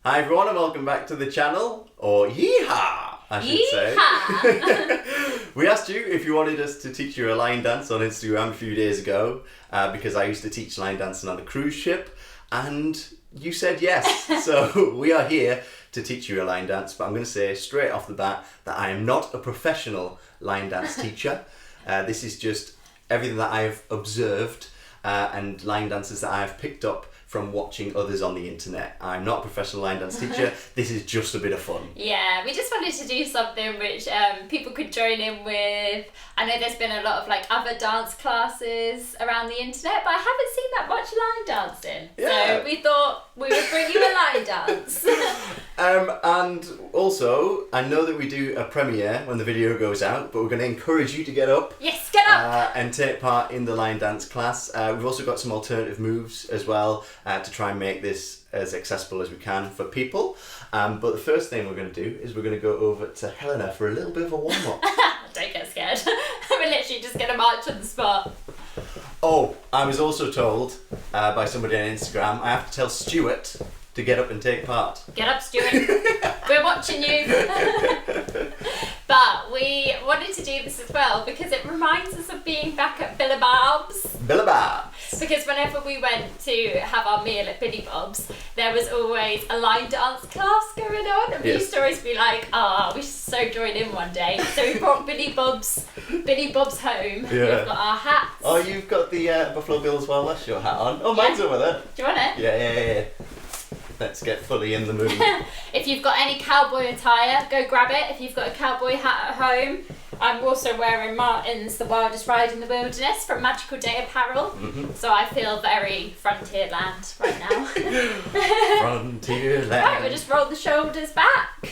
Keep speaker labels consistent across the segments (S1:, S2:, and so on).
S1: Hi everyone and welcome back to the channel, or yeehaw, I should say. We asked you if you wanted us to teach you a line dance on Instagram a few days ago, because I used to teach line dancing on a cruise ship, and you said yes. So we are here to teach you a line dance, but I'm going to say straight off the bat that I am not a professional line dance teacher. This is just everything that I've observed and line dances that I've picked up from watching others on the internet. I'm not a professional line dance teacher. This is just a bit of fun.
S2: Yeah, we just wanted to do something which people could join in with. I know there's been a lot of other dance classes around the internet, but I haven't seen that much line dancing.
S1: Yeah.
S2: So we thought we would bring you a line dance.
S1: And also, I know that we do a premiere when the video goes out, but we're going to encourage you to get up.
S2: Yes, get up!
S1: And take part in the line dance class. We've also got some alternative moves as well to try and make this as accessible as we can for people. But the first thing we're going to do is we're going to go over to Helena for a little bit of a warm-up.
S2: Don't get scared. We're literally just going to march on the spot.
S1: Oh, I was also told by somebody on Instagram I have to tell Stuart to get up and take part.
S2: Get up, Stuart. We're watching you. But we wanted to do this as well because it reminds us of being back at Billy Bob's.
S1: Billy Bob's.
S2: Because whenever we went to have our meal at Billy Bob's, there was always a line dance class going on, and we used to always be like, we should so join in one day. So we brought Billy Bob's home.
S1: Yeah.
S2: We've got our hats.
S1: Oh, you've got the Buffalo Bills Wild West Show hat on. Oh, mine's over there.
S2: Do you want it?
S1: Yeah. Let's get fully in the mood.
S2: If you've got any cowboy attire, go grab it. If you've got a cowboy hat at home, I'm also wearing Martyn's The Wildest Ride in the Wilderness from Magical Day Apparel. Mm-hmm. So I feel very Frontierland right now.
S1: Frontierland.
S2: Right, we'll just roll the shoulders back.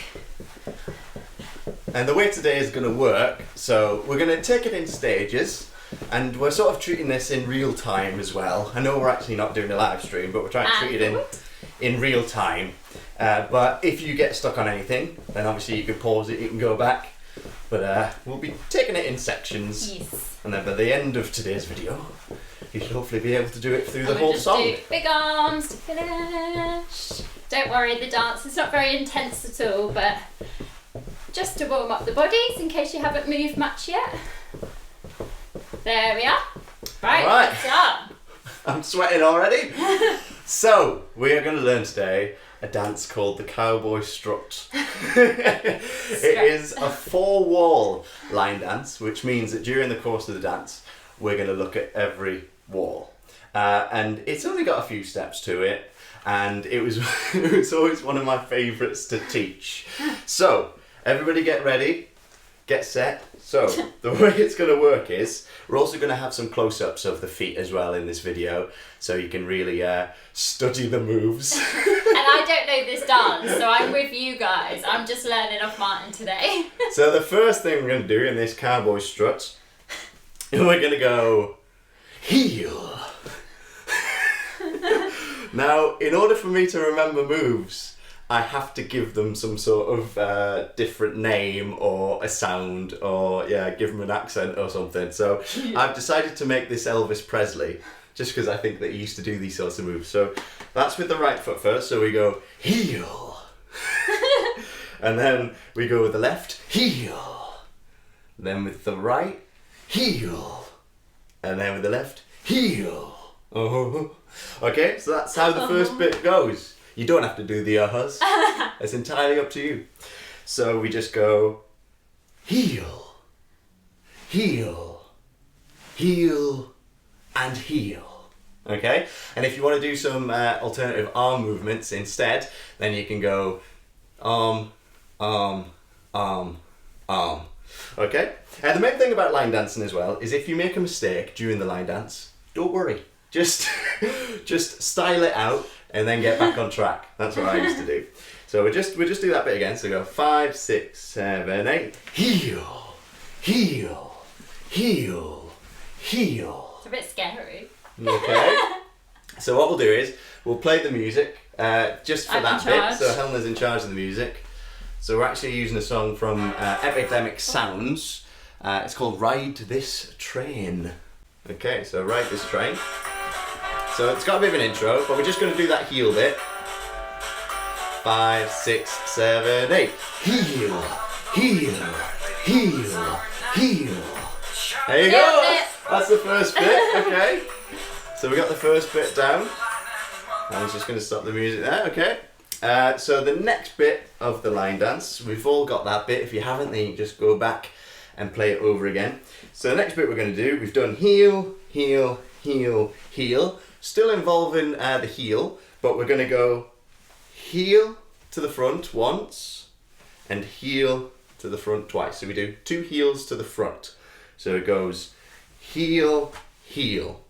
S1: And the way today is going to work, so we're going to take it in stages. And we're sort of treating this in real time as well. I know we're actually not doing a live stream, but we're trying to treat it in real time. But if you get stuck on anything, then obviously you can pause it, you can go back. But we'll be taking it in sections.
S2: Yes.
S1: And then by the end of today's video, you should hopefully be able to do it through the whole song.
S2: Do big arms to finish. Don't worry, the dance is not very intense at all, but just to warm up the bodies in case you haven't moved much yet. There we are. Right. What's up?
S1: I'm sweating already. So, we are going to learn today a dance called the Cowboy Strut. It is a 4-wall line dance, which means that during the course of the dance, we're going to look at every wall. And it's only got a few steps to it, and it was always one of my favourites to teach. So, everybody get ready, get set. So, the way it's going to work is, we're also going to have some close-ups of the feet as well in this video, so you can really study the moves.
S2: And I don't know this dance, so I'm with you guys. I'm just learning off Martyn today.
S1: So the first thing we're going to do in this Cowboy Strut, we're going to go heel. Now, in order for me to remember moves, I have to give them some sort of different name or a sound or give them an accent or something. So I've decided to make this Elvis Presley just because I think that he used to do these sorts of moves. So that's with the right foot first. So we go heel. And then we go with the left, heel. Then with the right, heel. And then with the left, heel. Oh. Okay, so that's how the first bit goes. You don't have to do the uh-hus. It's entirely up to you. So we just go heel, heel, heel, and heel. Okay? And if you want to do some alternative arm movements instead, then you can go arm, arm, arm, arm. Okay? And the main thing about line dancing as well is if you make a mistake during the line dance, don't worry. Just style it out and then get back on track. That's what I used to do. So we'll just do that bit again. So go 5, 6, 7, 8. Heel, heel, heel, heel.
S2: It's a bit scary.
S1: Okay. So what we'll do is we'll play the music just for that bit. So Helena's in charge of the music. So we're actually using a song from Epidemic Sounds. It's called Ride This Train. Okay, so Ride This Train. So it's got a bit of an intro, but we're just going to do that heel bit. 5, 6, 7, 8. Heel, heel, heel, heel. There you go. That's the first bit. Okay. So we got the first bit down. I was just going to stop the music there. Okay. So the next bit of the line dance, we've all got that bit. If you haven't, then you just go back and play it over again. So the next bit we're going to do, we've done heel, heel, heel, heel. Still involving the heel, but we're going to go heel to the front once and heel to the front twice. So we do 2 heels to the front. So it goes heel, heel.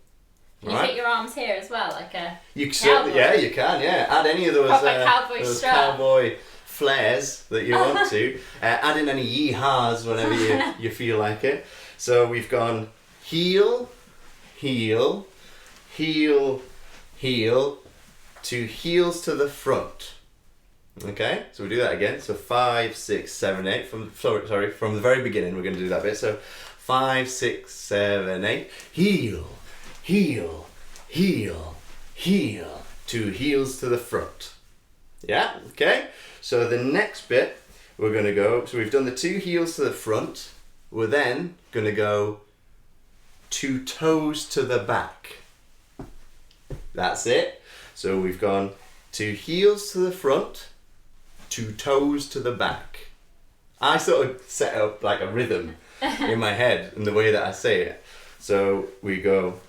S2: Can you fit your arms here as well, like a
S1: you can, yeah, you can, yeah. Add any of those,
S2: those
S1: cowboy flares that you want to. Add in any yee-haws whenever you feel like it. So we've gone heel, heel, heel, heel, 2 heels to the front. Okay, so we do that again. So 5, 6, 7, 8. From the very beginning, we're going to do that bit. So 5, 6, 7, 8. Heel, heel, heel, heel. 2 heels to the front. Yeah, okay. So the next bit, we're going to go, so we've done the 2 heels to the front. We're then going to go 2 toes to the back. That's it. So we've gone 2 heels to the front, 2 toes to the back. I sort of set up like a rhythm in my head in the way that I say it. So we're going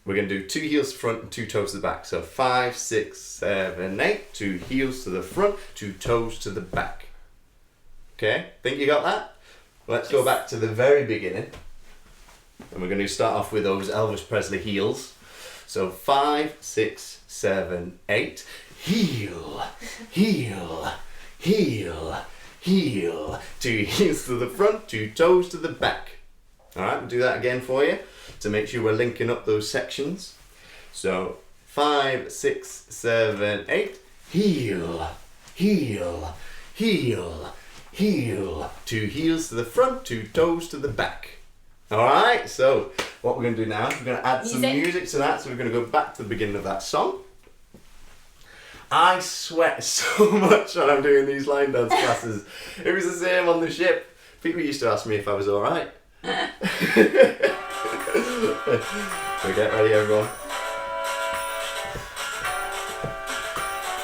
S1: to do 2 heels to the front and 2 toes to the back. So 5, 6, 7, 8. 2 heels to the front, 2 toes to the back. Okay, think you got that? Let's go back to the very beginning. And we're going to start off with those Elvis Presley heels. So 5, 6, 7, 8. Heel, heel, heel, heel. 2 heels to the front, 2 toes to the back. Alright, we'll do that again for you to make sure we're linking up those sections. So 5, 6, 7, 8. Heel, heel, heel, heel. 2 heels to the front, 2 toes to the back. Alright, so what we're going to do now is we're going to add some music to that. So we're going to go back to the beginning of that song. I sweat so much when I'm doing these line dance classes. It was the same on the ship. People used to ask me if I was alright. So get ready, everyone.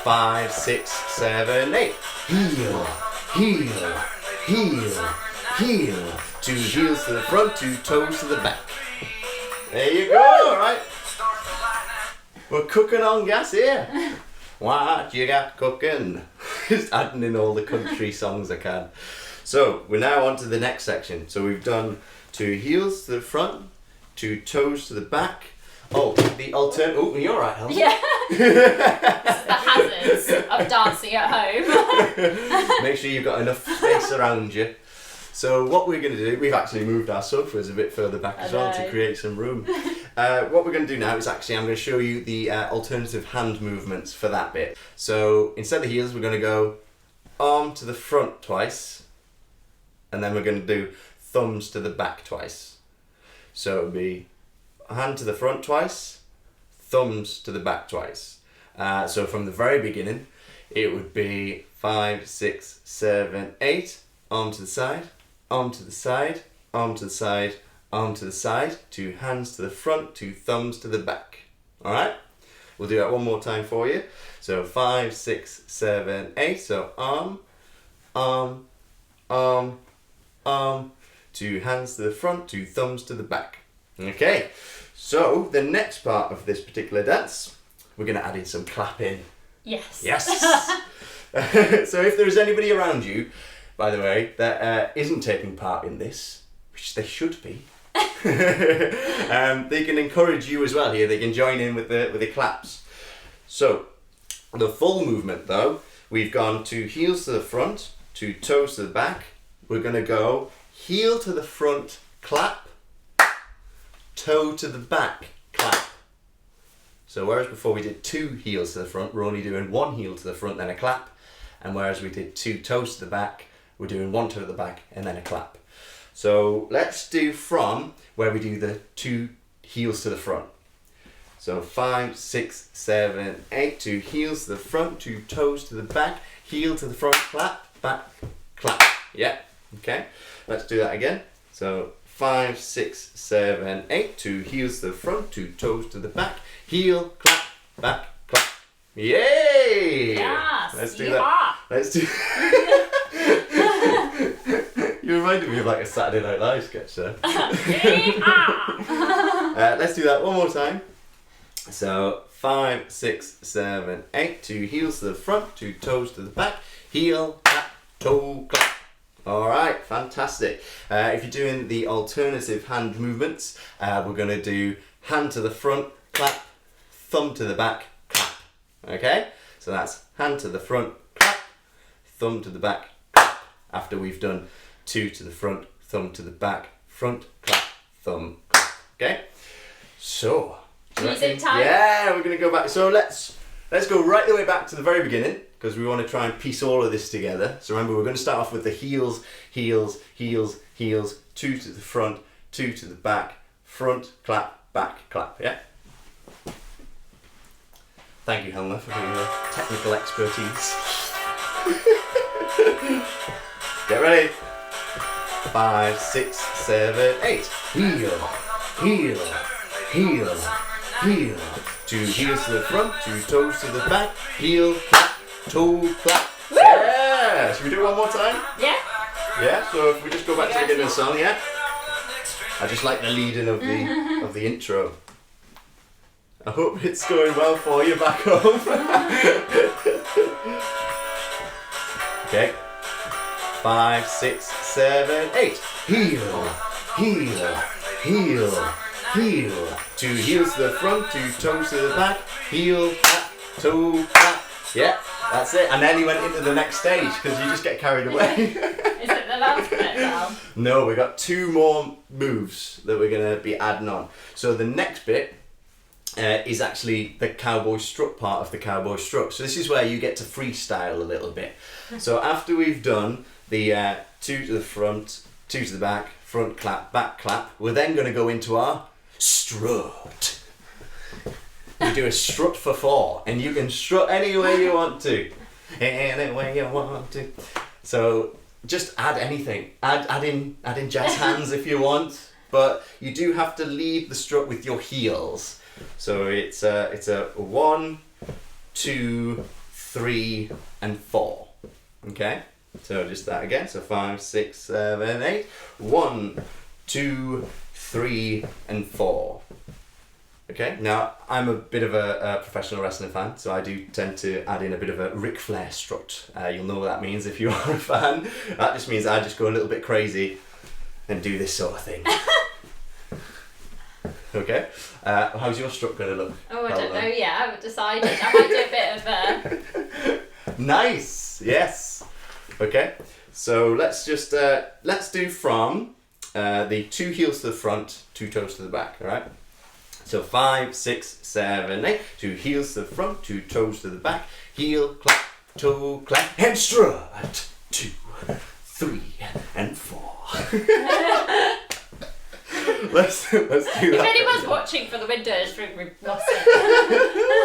S1: 5, 6, 7, 8. Heel, heel, heel, heel. 2 heels to the front, 2 toes to the back. There you go, alright. We're cooking on gas here. What you got cooking? Just adding in all the country songs I can. So we're now on to the next section. So we've done 2 heels to the front, 2 toes to the back. Oh, the alternate. Oh, you're alright, Helena.
S2: Yeah. This is the hazards of dancing at home.
S1: Make sure you've got enough space around you. So what we're going to do, we've actually moved our sofas a bit further back as well to create some room. What we're going to do now is actually, I'm going to show you the alternative hand movements for that bit. So instead of the heels, we're going to go arm to the front twice, and then we're going to do thumbs to the back twice. So it would be hand to the front twice, thumbs to the back twice. So from the very beginning, it would be 5, 6, 7, 8, arm to the side, arm to the side, arm to the side, arm to the side, 2 hands to the front, 2 thumbs to the back. Alright? We'll do that one more time for you. So 5, 6, 7, 8. So arm, arm, arm, arm, 2 hands to the front, 2 thumbs to the back. Okay, so the next part of this particular dance, we're going to add in some clapping.
S2: Yes.
S1: Yes! So if there's anybody around you, by the way, that isn't taking part in this, which they should be, they can encourage you as well here. They can join in with the claps. So the full movement though, we've gone 2 heels to the front, 2 toes to the back. We're going to go heel to the front, clap, toe to the back, clap. So whereas before we did 2 heels to the front, we're only doing 1 heel to the front, then a clap. And whereas we did 2 toes to the back, we're doing 1 toe to the back and then a clap. So let's do from where we do the 2 heels to the front. So 5, 6, 7, 8, 2 heels to the front, 2 toes to the back, heel to the front, clap, back, clap. Yeah, okay. Let's do that again. So 5, 6, 7, 8. 2 heels to the front, 2 toes to the back, heel, clap, back, clap. Yay!
S2: Yes,
S1: Let's do
S2: yeehaw.
S1: that. Let's do. You reminded me of like a Saturday Night Live sketch there. Let's do that one more time. So 5, 6, 7, 8. 2 heels to the front, 2 toes to the back, heel, clap, toe, clap. Alright, fantastic. If you're doing the alternative hand movements, we're going to do hand to the front, clap, thumb to the back, clap. Okay? So that's hand to the front, clap, thumb to the back, clap. After we've done 2 to the front, thumb to the back, front, clap, thumb, clap. Okay? So,
S2: music time.
S1: Yeah, we're going to go back. So let's go right the way back to the very beginning, because we want to try and piece all of this together. So remember, we're going to start off with the heels, heels, heels, heels, 2 to the front, 2 to the back, front, clap, back, clap, yeah? Thank you, Helena, for doing the technical expertise. Get ready. 5, 6, 7, 8. Heel, heel, heel, heel. 2 heels to the front, 2 toes to the back, heel, clap, toe, clap. Yeah! Should we do it one more time?
S2: Yeah.
S1: Yeah, so if we just go back to the beginning of the song, yeah? I just like the leading of the intro. I hope it's going well for you back home. Okay. 5, 6, 7, 8. Heel, heel, heel, heel. 2 heels to the front, 2 toes to the back, heel, clap, toe, clap. Yeah, that's it. And then he went into the next stage because you just get carried away.
S2: Is it the last bit now?
S1: No, we got 2 more moves that we're going to be adding on. So the next bit is actually the Cowboy Strut part of the Cowboy Strut. So this is where you get to freestyle a little bit. So after we've done the 2 to the front, 2 to the back, front clap, back clap, we're then going to go into our strut. We do a strut for 4, and you can strut any way you want to. Any way you want to. So just add anything. Add in jazz hands if you want, but you do have to lead the strut with your heels. So it's a 1, 2, 3, and 4. Okay? So just that again. So 5, 6, 7, 8. 1, 2, 3, and 4. Okay, now I'm a bit of a professional wrestling fan, so I do tend to add in a bit of a Ric Flair Strut. You'll know what that means if you are a fan. That just means I just go a little bit crazy and do this sort of thing. Okay, how's your strut going to look?
S2: Oh, I don't know yet. I haven't decided. I might do a bit of
S1: Nice, yes. Okay, so let's just let's do from the 2 heels to the front, 2 toes to the back. All right. So 5, 6, 7, 8. 2 heels to the front, 2 toes to the back, heel, clap, toe, clap, and strut. 2, 3, and 4. let's do that.
S2: If anyone's watching from the windows, we've lost it.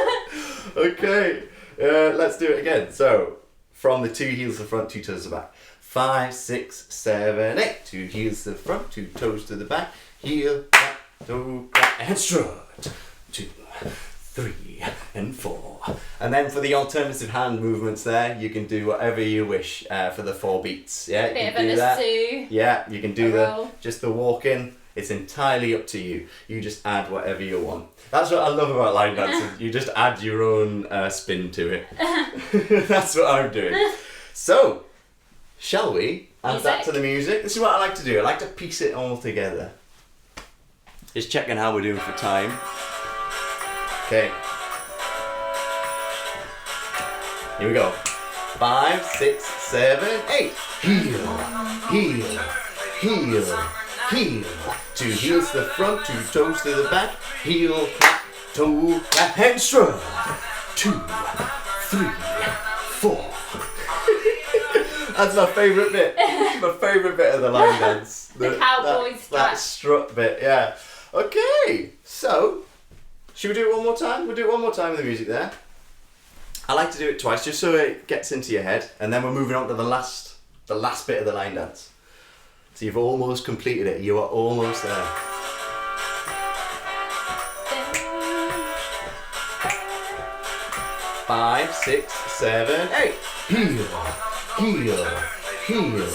S1: Okay, let's do it again. So from the 2 heels to the front, 2 toes to the back. 5, 6, 7, 8. 2 heels to the front, 2 toes to the back, heel, clap, toe, clap, and strut. 2, 3, and 4. And then for the alternative hand movements there, you can do whatever you wish for the 4 beats. Yeah, you
S2: Bit
S1: can
S2: of
S1: do
S2: a
S1: that.
S2: lasso.
S1: Yeah, you can do
S2: roll.
S1: just the walking. It's entirely up to you. You just add whatever you want. That's what I love about line dancing. You just add your own spin to it. That's what I'm doing. So, shall we add that to the music? This is what I like to do. I like to piece it all together. Just checking how we're doing for time. Okay. Here we go. 5, 6, 7, 8. Heel, heel, heel, heel. 2 heels to the front, 2 toes to the back. Heel, clap, toe, clap, and strut. 2, 3, 4. That's my favourite bit. My favourite bit of the line dance.
S2: The cowboy strut.
S1: That strut bit, yeah. Okay, so should we do it one more time? We'll do it one more time with the music there. I like to do it twice just so it gets into your head, and then we're moving on to the last bit of the line dance. So you've almost completed it. You are almost there. 5, 6, 7, 8. Heel, heel, heel,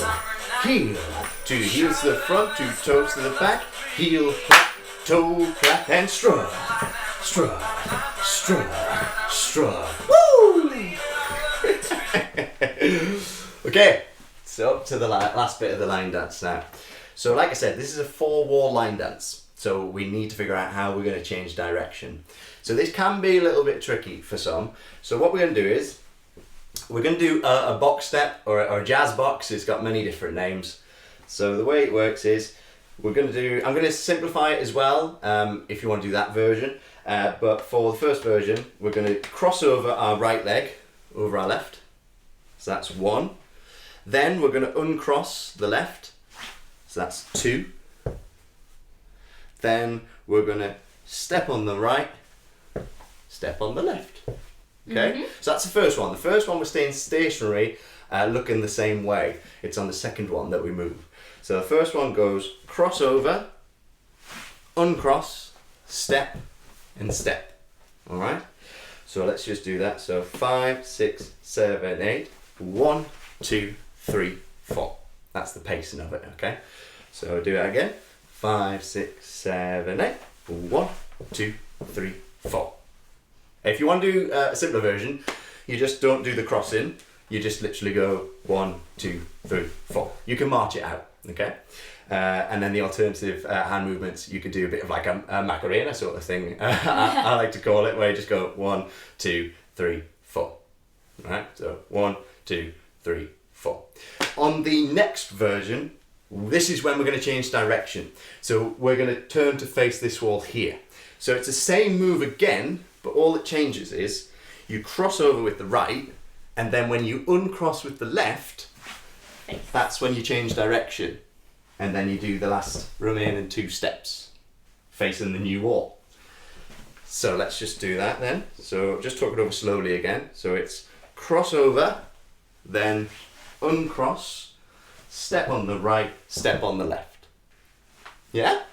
S1: heel. 2 heels to the front, 2 toes to the back. Heel, clap, toe, clap, and strut. Strut, strut, strut. Woo! Okay, so up to the last bit of the line dance now. So like I said, this is a 4-wall line dance. So we need to figure out how we're going to change direction. So this can be a little bit tricky for some. So what we're going to do is, we're going to do a box step or a jazz box. It's got many different names. So the way it works is, I'm going to simplify it as well, if you want to do that version. But for the first version, we're going to cross over our right leg over our left. So that's 1. Then we're going to uncross the left. So that's 2. Then we're going to step on the right, step on the left. Okay? Mm-hmm. So that's the first one. The first one we're staying stationary, looking the same way. It's on the second one that we move. So the first one goes cross over, uncross, step, and step. Alright? So let's just do that. So 5, 6, 7, 8. 1, 2, 3, 4. That's the pacing of it, okay? So do it again. 5, 6, 7, 8. 1, 2, 3, 4. If you want to do a simpler version, you just don't do the crossing. You just literally go 1, 2, 3, 4. You can march it out, okay? And then the alternative hand movements, you could do a bit of like a Macarena sort of thing. I like to call it, where you just go 1, 2, 3, 4. Right? So 1, 2, 3, 4. On the next version, this is when we're going to change direction. So we're going to turn to face this wall here. So it's the same move again, but all it changes is you cross over with the right, and then when you uncross with the left, that's when you change direction. And then you do the last remaining 2 steps facing the new wall. So let's just do that then. So just talk it over slowly again. So it's cross over, then uncross, step on the right, step on the left. Yeah?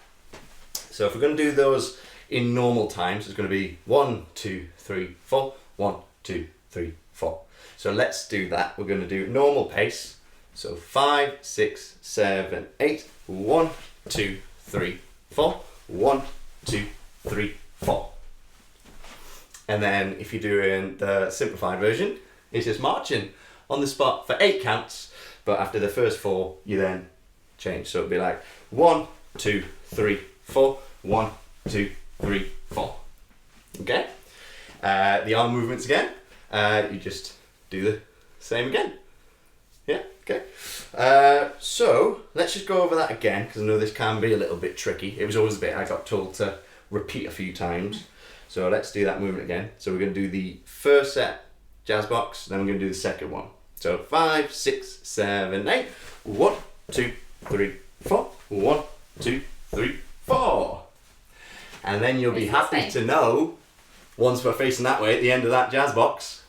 S1: So if we're going to do those in normal times, it's going to be 1, 2, 3, 4, 1, 2, 3, 4. So let's do that. We're going to do normal pace. So 5, 6, 7, 8. 1, 2, 3, 4. 1, 2, 3, 4. And then if you're doing the simplified version, it's just marching on the spot for 8 counts. But after the first 4, you then change. So it'll be like 1, 2, 3, 4. 1, 2, 3, 4. Okay? The arm movements again. You just do the same again. Yeah, okay. So let's just go over that again, because I know this can be a little bit tricky. It was always a bit I got told to repeat a few times. So let's do that movement again. So we're going to do the first set, jazz box, then we're going to do the second one. So 5, 6, 7, 8. 1, 2, 3, 4. 1, 2, 3, 4. And then you'll be happy to know, once we're facing that way at the end of that jazz box,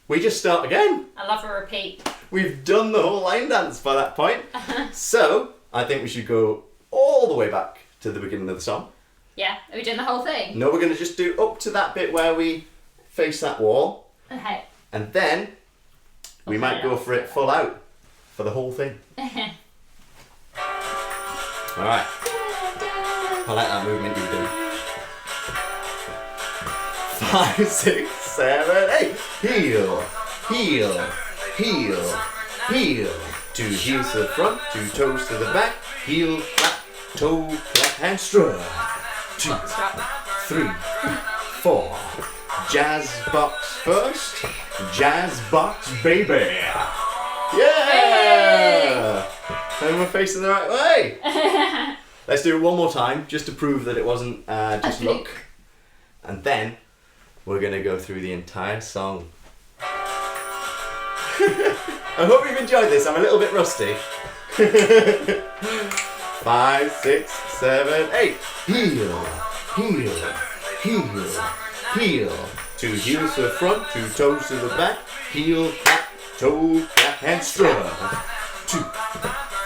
S1: we just start again.
S2: I love a repeat.
S1: We've done the whole line dance by that point. So I think we should go all the way back to the beginning of the song.
S2: Yeah, are we doing the whole thing?
S1: No, we're going to just do up to that bit where we face that wall.
S2: Okay.
S1: And then we might go for it full out for the whole thing. Alright. I like that movement you've done. 5, 6, 7, 8. Heel, heel, heel, heel. 2 heels to the front, 2 toes to the back. Heel, clap, toe, clap, and strut. 2, 3, 4. Jazz box first. Jazz box, baby. Yeah! And we're facing the right way. Let's do it one more time, just to prove that it wasn't just luck. And then we're going to go through the entire song. I hope you've enjoyed this. I'm a little bit rusty. 5, 6, 7, 8. Heel, heel, heel, heel. 2 2 heels to the front, 2 toes to the back, heel, clap, toe, clap, and strut. 2,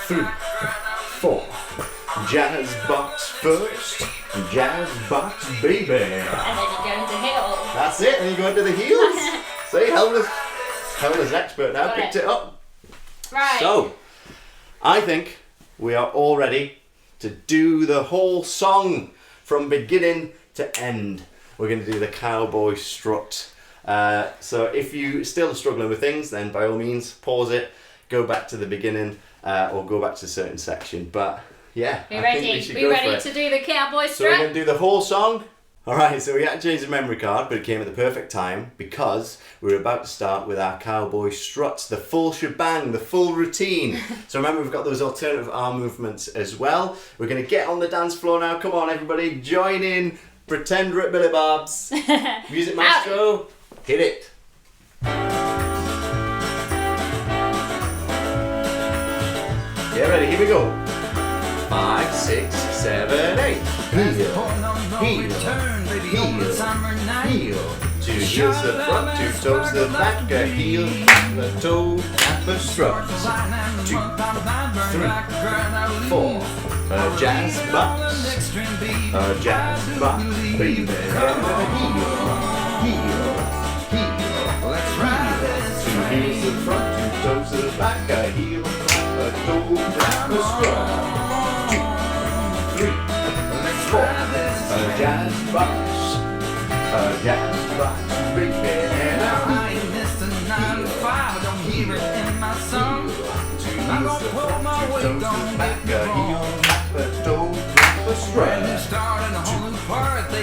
S1: 3, 4. Jazz box first, jazz box baby.
S2: And then you go into heels.
S1: That's it, and you go into the heels. See, Helena's expert now, picked it up.
S2: Right.
S1: So, I think we are all ready to do the whole song from beginning to end. We're going to do the Cowboy Strut. So if you still are struggling with things, then by all means pause it, go back to the beginning, or go back to a certain section. But yeah,
S2: We
S1: I
S2: ready?
S1: think we should
S2: We
S1: go
S2: ready
S1: for it.
S2: to do the Cowboy
S1: So we're
S2: Strut?
S1: going to do the whole song. Alright, so we had to change the memory card, but it came at the perfect time because we were about to start with our Cowboy Strut, the full shebang, the full routine. So remember, we've got those alternative arm movements as well. We're going to get on the dance floor now. Come on, everybody, join in. Pretend we're at Billy Bob's. Music maestro, hit it. Get ready, here we go. 5, 6, 7, 8. Heel, heel, heel, heel. 2 heels to the front, 2 toes to the back, a heel, a toe, a strut. 2, 3, 4. A jazz box, a jazz box, baby. And a heel, heel, heel. 2 heels to the front, 2 toes to the back, a heel, a toe, a strut. 2, 3, 4. A jazz box, baby, and a heel, heel, heel. 2 heels to the front, 2 toes to the back, a heel, a toe, a strut. 2, 3,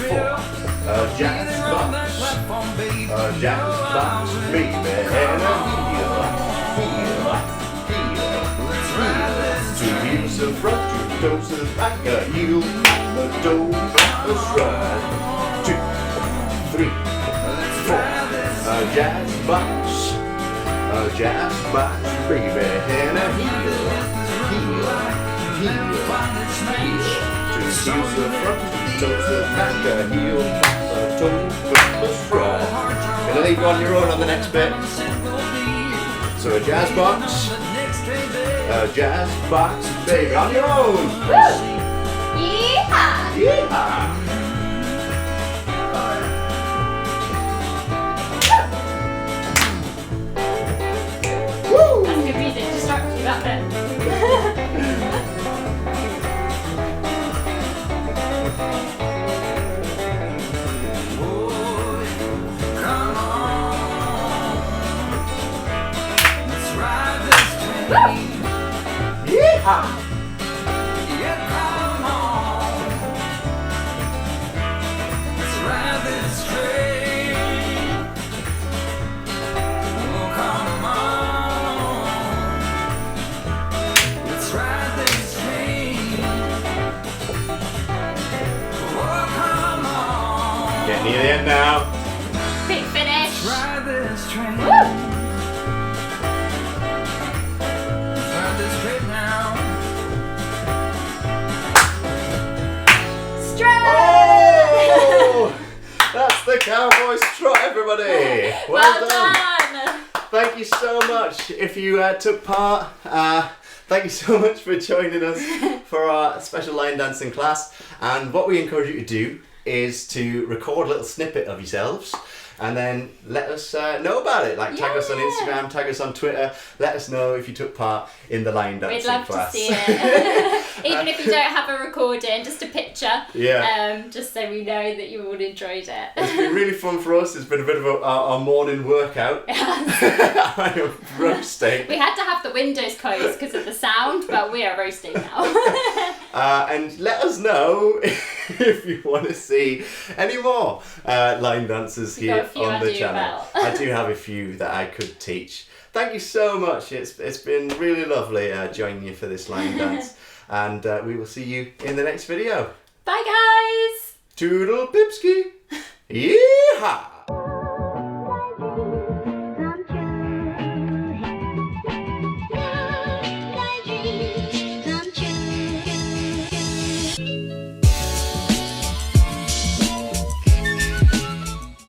S1: 4. A jazz box, baby, and a heel, heel, heel. 2 heels to the front, 2 toes to the back, a heel, a toe, a strut. 2, 3, 4. A jazz box, baby, and a heel, heel, heel. 2 heels to the front, 2 toes to the back, a heel, a toe, a strut. Gonna leave you on your own on the next bit. So a jazz box, baby, on your own.
S2: Yeehaw!
S1: Yeah. Woo!
S2: That's good music. Distract you that bit.
S1: Yeah. Getting near the end now.
S2: Big finish. Woo! Strut!
S1: Oh! That's the Cowboy Strut, everybody. Well
S2: done.
S1: Thank you so much. If you took part, thank you so much for joining us for our special line dancing class. And what we encourage you to do is to record a little snippet of yourselves and then let us know about it. Like tag us on Instagram, tag us on Twitter. Let us know if you took part in the line dancing class.
S2: We'd love to see it. Even if you don't have a recording, just a picture.
S1: Yeah.
S2: Just so we know that you all enjoyed it.
S1: It's been really fun for us. It's been a bit of our morning workout. I'm roasting.
S2: We had to have the windows closed because of the sound, but we are roasting now.
S1: And let us know if you want to see any more line dancers here on the channel. I do have a few that I could teach. Thank you so much. It's been really lovely joining you for this line dance. And we will see you in the next video.
S2: Bye guys!
S1: Toodle pipski! Yeehaw!